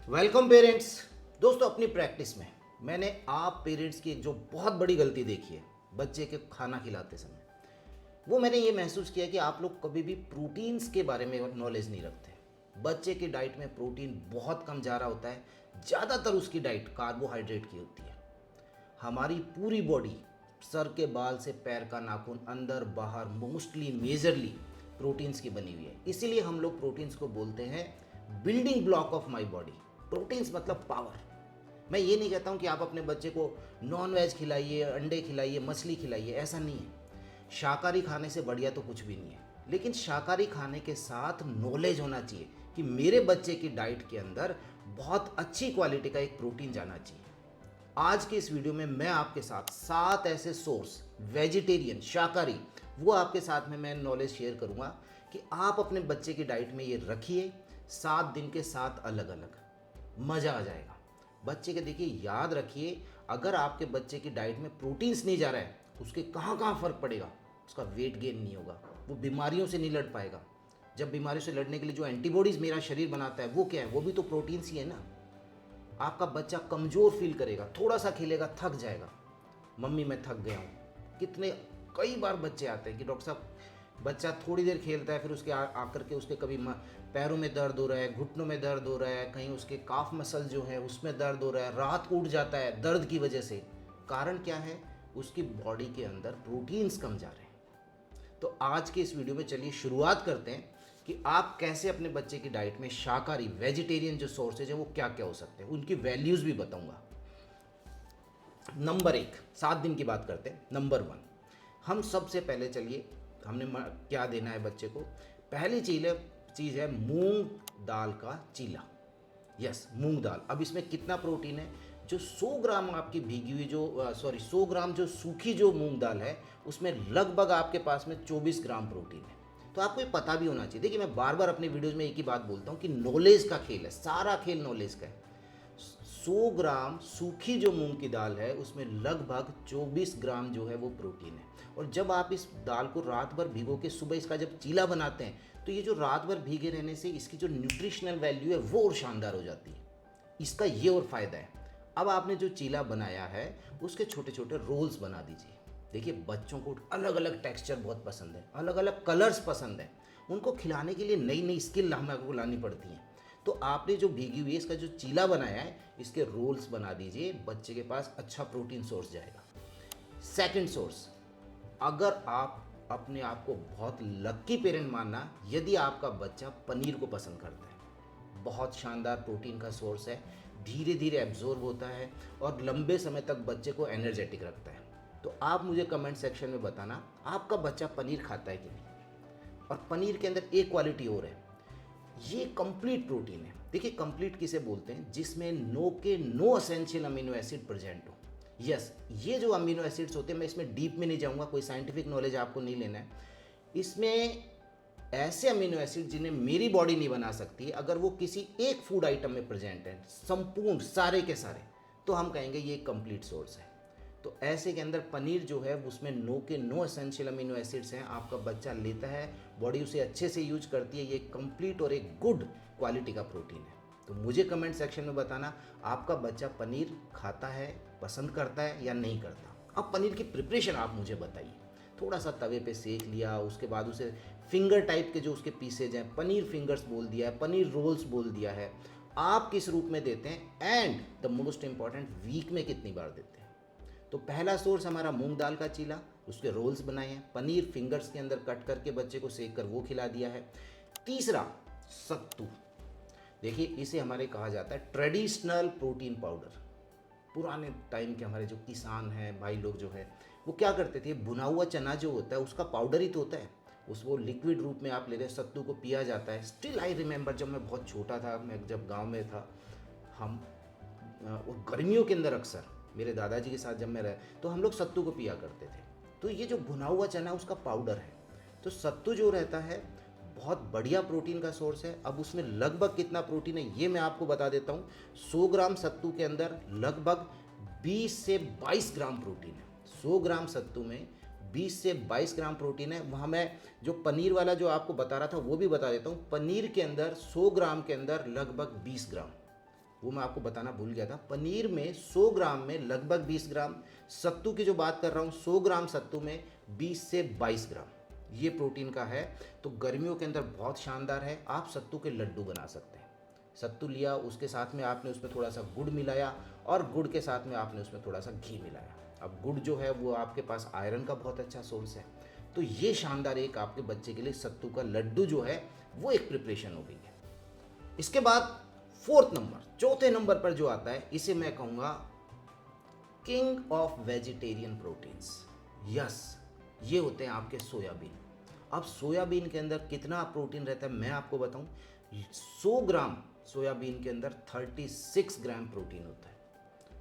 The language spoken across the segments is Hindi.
Welcome parents. दोस्तों, अपनी प्रैक्टिस में मैंने आप पेरेंट्स की एक जो बहुत बड़ी गलती देखी है बच्चे के खाना खिलाते समय, वो मैंने ये महसूस किया कि आप लोग कभी भी प्रोटीन्स के बारे में नॉलेज नहीं रखते। बच्चे की डाइट में प्रोटीन बहुत कम जा रहा होता है। ज़्यादातर उसकी डाइट कार्बोहाइड्रेट की होती है। हमारी पूरी बॉडी, सर के बाल से पैर का नाखून, अंदर बाहर, मोस्टली मेजरली प्रोटीन्स की बनी हुई है। इसीलिए हम लोग प्रोटीन्स को बोलते हैं building block of my body. Proteins मतलब पावर। मैं ये नहीं कहता हूँ कि आप अपने बच्चे को नॉन वेज खिलाइए, अंडे खिलाइए, मछली खिलाइए, ऐसा नहीं है। शाकाहारी खाने से बढ़िया तो कुछ भी नहीं है, लेकिन शाकाहारी खाने के साथ नॉलेज होना चाहिए कि मेरे बच्चे की डाइट के अंदर बहुत अच्छी क्वालिटी का एक प्रोटीन जाना चाहिए। आज के इस वीडियो में मैं आपके साथ 7 ऐसे सोर्स, वेजिटेरियन, शाकाहारी, वो आपके साथ में मैं नॉलेज शेयर करूंगा कि आप अपने बच्चे की डाइट में ये रखिए। 7 दिन के 7 अलग अलग, मज़ा आ जाएगा बच्चे के। देखिए, याद रखिए, अगर आपके बच्चे की डाइट में प्रोटीन्स नहीं जा रहा है, उसके कहाँ कहाँ फ़र्क पड़ेगा। उसका वेट गेन नहीं होगा, वो बीमारियों से नहीं लड़ पाएगा। जब बीमारियों से लड़ने के लिए जो एंटीबॉडीज़ मेरा शरीर बनाता है, वो क्या है? वो भी तो प्रोटीन्स ही है ना। आपका बच्चा कमज़ोर फील करेगा, थोड़ा सा खेलेगा थक जाएगा, मम्मी मैं थक गया हूँ। कितने कई बार बच्चे आते हैं कि डॉक्टर साहब, बच्चा थोड़ी देर खेलता है, फिर उसके आकर के उसके कभी पैरों में दर्द हो रहा है, घुटनों में दर्द हो रहा है, कहीं उसके काफ मसल जो है उसमें दर्द हो रहा है, रात को उठ जाता है दर्द की वजह से। कारण क्या है? उसकी बॉडी के अंदर प्रोटीन्स कम जा रहे हैं। तो आज के इस वीडियो में चलिए शुरुआत करते हैं कि आप कैसे अपने बच्चे की डाइट में शाकाहारी, वेजिटेरियन जो सोर्सेज है वो क्या क्या हो सकते हैं, उनकी वैल्यूज़ भी बताऊंगा। नंबर 1, 7 दिन की बात करते हैं। नंबर 1, हम सबसे पहले चलिए, हमने क्या देना है बच्चे को। पहली चीज़ है मूंग दाल का चीला। यस, मूंग दाल। अब इसमें कितना प्रोटीन है? जो 100 ग्राम आपकी भीगी हुई 100 ग्राम जो सूखी जो मूंग दाल है, उसमें लगभग आपके पास में 24 ग्राम प्रोटीन है। तो आपको ये पता भी होना चाहिए। देखिए, मैं बार बार अपनी वीडियोज़ में एक ही बात बोलता हूँ कि नॉलेज का खेल है, सारा खेल नॉलेज का है। 100 ग्राम सूखी जो मूंग की दाल है, उसमें लगभग 24 ग्राम जो है वो प्रोटीन है। और जब आप इस दाल को रात भर भिगो के सुबह इसका जब चीला बनाते हैं, तो ये जो रात भर भीगे रहने से इसकी जो न्यूट्रिशनल वैल्यू है वो और शानदार हो जाती है। इसका ये और फ़ायदा है। अब आपने जो चीला बनाया है, उसके छोटे छोटे रोल्स बना दीजिए। देखिए, बच्चों को अलग अलग टेक्सचर बहुत पसंद है, अलग अलग कलर्स पसंद है। उनको खिलाने के लिए नई नई स्किल हमको लानी पड़ती हैं। तो आपने जो भीगी हुई इसका जो चीला बनाया है, इसके रोल्स बना दीजिए। बच्चे के पास अच्छा प्रोटीन सोर्स जाएगा। सेकंड सोर्स, अगर आप अपने आप को बहुत लक्की पेरेंट मानना, यदि आपका बच्चा पनीर को पसंद करता है, बहुत शानदार प्रोटीन का सोर्स है, धीरे धीरे एब्जॉर्ब होता है और लंबे समय तक बच्चे को एनर्जेटिक रखता है। तो आप मुझे कमेंट सेक्शन में बताना, आपका बच्चा पनीर खाता है कि नहीं। और पनीर के अंदर एक क्वालिटी और है, ये कंप्लीट प्रोटीन है। देखिए, कंप्लीट किसे बोलते हैं? जिसमें no essential amino acid present हो। यस, ये जो अमीनो एसिड्स होते हैं, मैं इसमें डीप में नहीं जाऊंगा, कोई साइंटिफिक नॉलेज आपको नहीं लेना है। इसमें ऐसे अमीनो एसिड जिन्हें मेरी बॉडी नहीं बना सकती, अगर वो किसी एक फूड आइटम में प्रेजेंट है, संपूर्ण सारे के सारे, तो हम कहेंगे ये एक कंप्लीट सोर्स है। तो ऐसे के अंदर पनीर जो है उसमें नो एसेंशियल अमीनो एसिड्स हैं। आपका बच्चा लेता है, बॉडी उसे अच्छे से यूज करती है। ये कंप्लीट और एक गुड क्वालिटी का प्रोटीन है। तो मुझे कमेंट सेक्शन में बताना, आपका बच्चा पनीर खाता है, पसंद करता है या नहीं करता। अब पनीर की प्रिपरेशन आप मुझे बताइए। थोड़ा सा तवे पे सेक लिया, उसके बाद उसे फिंगर टाइप के जो उसके पीसेज हैं, पनीर फिंगर्स बोल दिया है, पनीर रोल्स बोल दिया है। आप किस रूप में देते हैं, and the most important, week में कितनी बार देते हैं। तो पहला सोर्स हमारा मूंग दाल का चीला, उसके रोल्स बनाए हैं। पनीर फिंगर्स के अंदर कट करके बच्चे को सेक कर वो खिला दिया है। तीसरा, सत्तू। देखिए, इसे हमारे कहा जाता है ट्रेडिशनल प्रोटीन पाउडर। पुराने टाइम के हमारे जो किसान हैं भाई लोग जो है, वो क्या करते थे? भुना हुआ चना जो होता है उसका पाउडर ही तो होता है, उसको लिक्विड रूप में आप ले रहे, सत्तू को पिया जाता है। स्टिल आई रिमेंबर, जब मैं बहुत छोटा था, मैं जब गांव में था, हम वो गर्मियों के अंदर अक्सर मेरे दादाजी के साथ जब मैं रहे, तो हम लोग सत्तू को पिया करते थे। तो ये जो भुना हुआ चना उसका पाउडर है। तो सत्तू जो रहता है बहुत बढ़िया प्रोटीन का सोर्स है। अब उसमें लगभग कितना प्रोटीन है ये मैं आपको बता देता हूँ। 100 ग्राम सत्तू के अंदर लगभग 20 से 22 ग्राम प्रोटीन है। 100 ग्राम सत्तू में 20 से 22 ग्राम प्रोटीन है। वहाँ मैं जो पनीर वाला जो आपको बता रहा था वो भी बता देता हूँ। पनीर के अंदर 100 ग्राम के अंदर लगभग 20 ग्राम, वो मैं आपको बताना भूल गया था। पनीर में 100 ग्राम में लगभग 20 ग्राम, सत्तू की जो बात कर रहा हूँ 100 ग्राम सत्तू में 20 से 22 ग्राम ये प्रोटीन का है। तो गर्मियों के अंदर बहुत शानदार है। आप सत्तू के लड्डू बना सकते हैं। सत्तू लिया, उसके साथ में आपने उसमें थोड़ा सा गुड़ मिलाया और गुड़ के साथ में आपने उसमें थोड़ा सा घी मिलाया। अब गुड़ जो है वो आपके पास आयरन का बहुत अच्छा सोर्स है। तो ये शानदार एक आपके बच्चे के लिए सत्तू का लड्डू जो है वो एक प्रिपरेशन हो गई है। इसके बाद फोर्थ नंबर, चौथे नंबर पर जो आता है, इसे मैं कहूँगा king of vegetarian proteins. Yes, ये होते हैं आपके सोयाबीन। अब सोयाबीन के अंदर कितना प्रोटीन रहता है मैं आपको बताऊं। 100 ग्राम सोयाबीन के अंदर 36 ग्राम प्रोटीन होता है,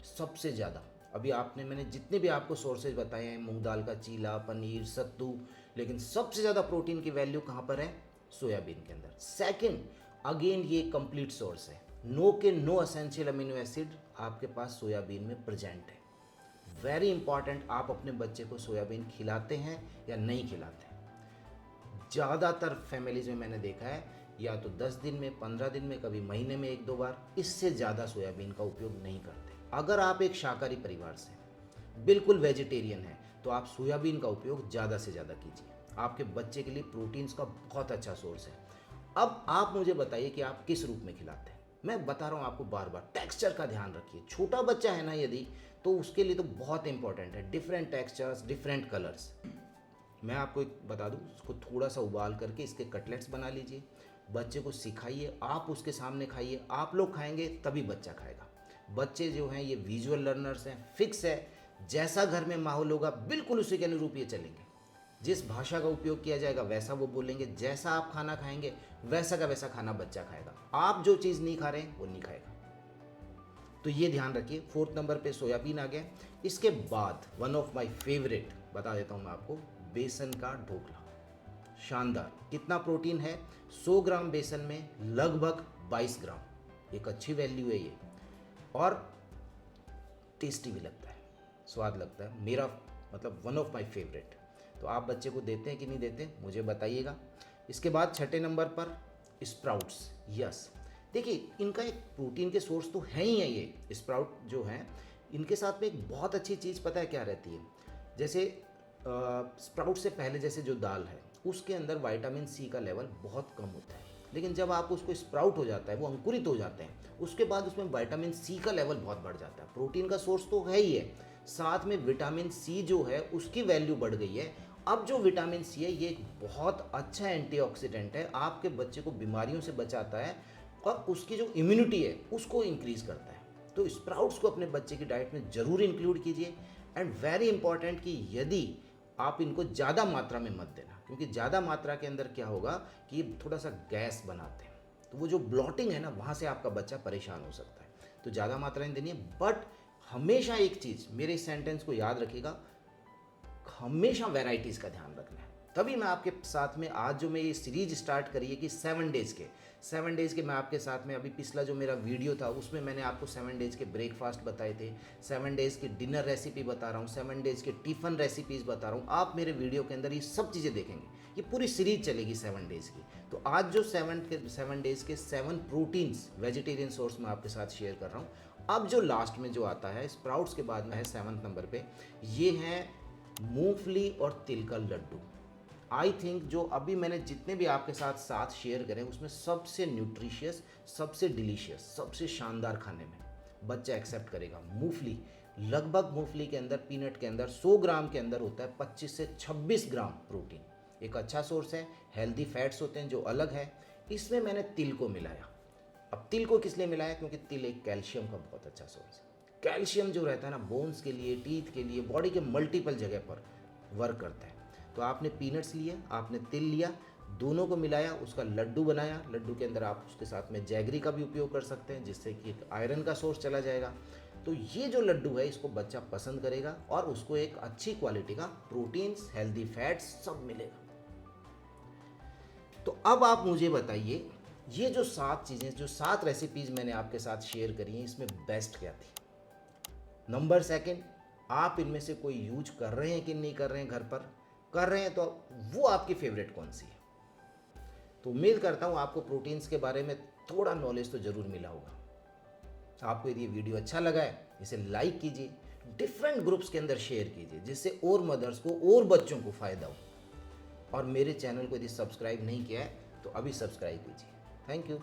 सबसे ज़्यादा। अभी मैंने जितने भी आपको सोर्सेज बताए हैं, मूंग दाल का चीला, पनीर, सत्तू, लेकिन सबसे ज़्यादा प्रोटीन की वैल्यू कहाँ पर है? सोयाबीन के अंदर। सेकंड, अगेन ये कंप्लीट सोर्स है, नो एसेंशियल अमीनो एसिड आपके पास सोयाबीन में प्रेजेंट है। वेरी इंपॉर्टेंट, आप अपने बच्चे को सोयाबीन खिलाते हैं या नहीं खिलाते हैं? ज़्यादातर फैमिलीज में मैंने देखा है या तो 10 दिन में, 15 दिन में, कभी महीने में 1-2 बार, इससे ज़्यादा सोयाबीन का उपयोग नहीं करते। अगर आप एक शाकाहारी परिवार से बिल्कुल वेजिटेरियन है तो आप सोयाबीन का उपयोग ज़्यादा से ज़्यादा कीजिए। आपके बच्चे के लिए प्रोटीन्स का बहुत अच्छा सोर्स है। अब आप मुझे बताइए कि आप किस रूप में खिलाते हैं। मैं बता रहा हूँ आपको बार बार, टेक्सचर का ध्यान रखिए। छोटा बच्चा है ना यदि, तो उसके लिए तो बहुत इंपॉर्टेंट है डिफरेंट टेक्सचर्स, डिफरेंट कलर्स। मैं आपको एक बता दूं, उसको थोड़ा सा उबाल करके इसके कटलेट्स बना लीजिए, बच्चे को सिखाइए, आप उसके सामने खाइए। आप लोग खाएंगे तभी बच्चा खाएगा। बच्चे जो हैं ये विजुअल लर्नर्स हैं, फिक्स है। जैसा घर में माहौल होगा बिल्कुल उसी के अनुरूप ये चलेंगे। जिस भाषा का उपयोग किया जाएगा वैसा वो बोलेंगे। जैसा आप खाना खाएंगे वैसा का वैसा खाना बच्चा खाएगा। आप जो चीज़ नहीं खा रहे हैं वो नहीं खाएगा। तो ये ध्यान रखिए। फोर्थ नंबर पे सोयाबीन आ गया। इसके बाद वन ऑफ माय फेवरेट बता देता हूँ मैं आपको, बेसन का ढोकला। शानदार। कितना प्रोटीन है? 100 ग्राम बेसन में लगभग 22 ग्राम। एक अच्छी वैल्यू है ये, और टेस्टी भी लगता है, स्वाद लगता है। मेरा मतलब वन ऑफ माय फेवरेट। तो आप बच्चे को देते हैं कि नहीं देते मुझे बताइएगा। इसके बाद छठे नंबर पर स्प्राउट्स। यस, देखिए इनका एक प्रोटीन के सोर्स तो है ही है। ये स्प्राउट जो हैं, इनके साथ में एक बहुत अच्छी चीज़ पता है क्या रहती है? जैसे स्प्राउट से पहले जैसे जो दाल है उसके अंदर विटामिन सी का लेवल बहुत कम होता है, लेकिन जब आप उसको स्प्राउट हो जाता है, वो अंकुरित हो जाते हैं, उसके बाद उसमें विटामिन सी का लेवल बहुत बढ़ जाता है। प्रोटीन का सोर्स तो है ही है, साथ में विटामिन सी जो है उसकी वैल्यू बढ़ गई है। अब जो विटामिन सी है ये एक बहुत अच्छा एंटीऑक्सीडेंट है, आपके बच्चे को बीमारियों से बचाता है और उसकी जो इम्यूनिटी है उसको इंक्रीज करता है। तो स्प्राउट्स को अपने बच्चे की डाइट में ज़रूर इंक्लूड कीजिए। एंड वेरी इंपॉर्टेंट कि यदि आप इनको ज़्यादा मात्रा में मत देना, क्योंकि ज़्यादा मात्रा के अंदर क्या होगा कि ये थोड़ा सा गैस बनाते हैं, तो वो जो ब्लॉटिंग है ना, वहाँ से आपका बच्चा परेशान हो सकता है। तो ज़्यादा मात्रा नहीं देनी है। बट हमेशा एक चीज़, मेरे इस सेंटेंस को याद रखिएगा, हमेशा वैरायटीज़ का ध्यान रखना है। तभी मैं आपके साथ में आज जो मैं ये सीरीज स्टार्ट करी है कि 7 डेज़ के मैं आपके साथ में, अभी पिछला जो मेरा वीडियो था उसमें मैंने आपको 7 डेज़ के ब्रेकफास्ट बताए थे, 7 डेज़ की डिनर रेसिपी बता रहा हूँ, 7 डेज़ के टिफ़न रेसिपीज़ बता रहा हूँ। आप मेरे वीडियो के अंदर ये सब चीज़ें देखेंगे, ये पूरी सीरीज चलेगी 7 डेज़ की। तो आज जो 7 डेज़ के 7 प्रोटीन्स वेजिटेरियन सोर्स में आपके साथ शेयर कर रहा हूँ। अब जो लास्ट में जो आता है स्प्राउट्स के बाद में है 7th नंबर पे, ये है मूंगफली और तिल का लड्डू। आई थिंक जो अभी मैंने जितने भी आपके साथ शेयर करें उसमें सबसे न्यूट्रिशियस, सबसे डिलीशियस, सबसे शानदार खाने में बच्चा एक्सेप्ट करेगा मूंगफली। लगभग मूंगफली के अंदर, पीनट के अंदर 100 ग्राम के अंदर होता है 25 से 26 ग्राम प्रोटीन। एक अच्छा सोर्स है। हेल्दी फैट्स होते हैं जो अलग है। इसमें मैंने तिल को मिलाया। अब तिल को किस लिए मिलाया? क्योंकि तिल एक कैल्शियम का बहुत अच्छा सोर्स है। कैल्शियम जो रहता है ना, बोन्स के लिए, टीथ के लिए, बॉडी के मल्टीपल जगह पर वर्क करता है। तो आपने पीनट्स लिए, आपने तिल लिया, दोनों को मिलाया, उसका लड्डू बनाया। लड्डू के अंदर आप उसके साथ में जैगरी का भी उपयोग कर सकते हैं, जिससे कि एक आयरन का सोर्स चला जाएगा। तो ये जो लड्डू है इसको बच्चा पसंद करेगा और उसको एक अच्छी क्वालिटी का प्रोटीन्स, हेल्दी फैट्स सब मिलेगा। तो अब आप मुझे बताइए, ये जो 7 चीज़ें, जो 7 रेसिपीज़ मैंने आपके साथ शेयर करी हैं, इसमें बेस्ट क्या थी? नंबर सेकंड, आप इनमें से कोई यूज कर रहे हैं कि नहीं कर रहे हैं? घर पर कर रहे हैं तो वो आपकी फेवरेट कौन सी है? तो उम्मीद करता हूँ आपको प्रोटीन्स के बारे में थोड़ा नॉलेज तो ज़रूर मिला होगा। आपको यदि ये वीडियो अच्छा लगा है इसे लाइक कीजिए, डिफरेंट ग्रुप्स के अंदर शेयर कीजिए, जिससे और मदर्स को और बच्चों को फ़ायदा हो। और मेरे चैनल को यदि सब्सक्राइब नहीं किया है तो अभी सब्सक्राइब कीजिए। Thank you.